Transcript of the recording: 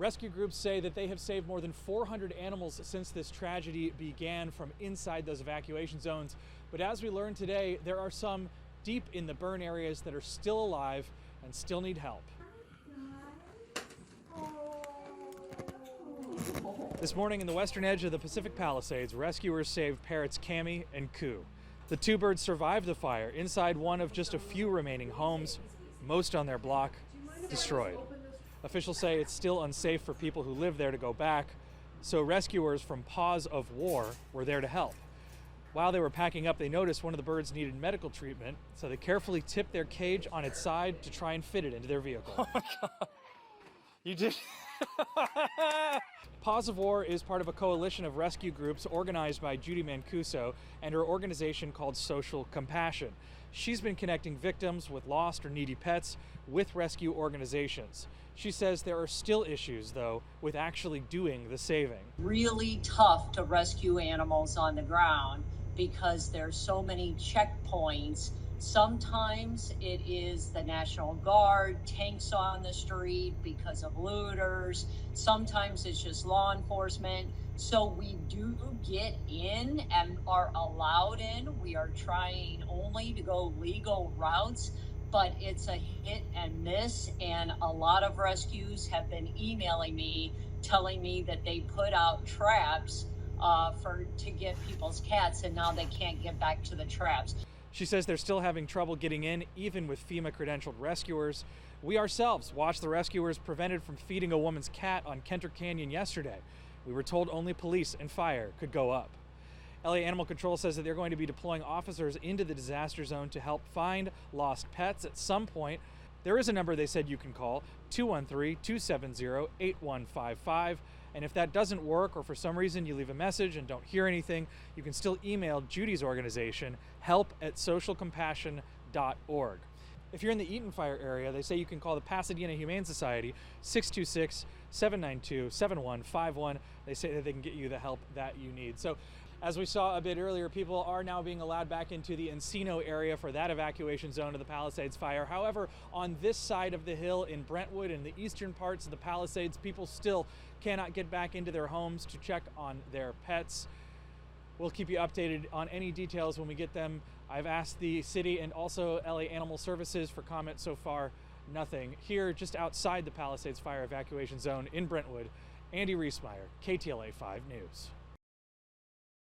Rescue groups say that they have saved more than 400 animals since this tragedy began from inside those evacuation zones. But as we learned today, there are some deep in the burn areas that are still alive and still need help. This morning in the western edge of the Pacific Palisades, rescuers saved parrots Cammy and Koo. The two birds survived the fire inside one of just a few remaining homes, most on their block, destroyed. Officials say it's still unsafe for people who live there to go back, so rescuers from Paws of War were there to help. While they were packing up, they noticed one of the birds needed medical treatment, so they carefully tipped their cage on its side to try and fit it into their vehicle. Oh my God. You did. Paws of War is part of a coalition of rescue groups organized by Judy Mancuso and her organization called Social Compassion. She's been connecting victims with lost or needy pets with rescue organizations. She says there are still issues, though, with actually doing the saving. Really tough to rescue animals on the ground because there's so many checkpoints. Sometimes it is the National Guard, tanks on the street because of looters. Sometimes it's just law enforcement. So we do get in and are allowed in. We are trying only to go legal routes, but it's a hit and miss. And a lot of rescues have been emailing me, telling me that they put out traps to get people's cats, and now they can't get back to the traps. She says they're still having trouble getting in, even with FEMA-credentialed rescuers. We ourselves watched the rescuers prevented from feeding a woman's cat on Kenter Canyon yesterday. We were told only police and fire could go up. LA Animal Control says that they're going to be deploying officers into the disaster zone to help find lost pets at some point. There is a number they said you can call, 213-270-8155. And if that doesn't work, or for some reason you leave a message and don't hear anything, you can still email Judy's organization, help@socialcompassion.org. If you're in the Eaton Fire area, they say you can call the Pasadena Humane Society, 626-792-7151. They say that they can get you the help that you need. So, as we saw a bit earlier, people are now being allowed back into the Encino area for that evacuation zone of the Palisades fire. However, on this side of the hill in Brentwood and the eastern parts of the Palisades, people still cannot get back into their homes to check on their pets. We'll keep you updated on any details when we get them. I've asked the city and also LA Animal Services for comment. So far, nothing. Here, just outside the Palisades fire evacuation zone in Brentwood, Andy Reesmeyer, KTLA 5 News.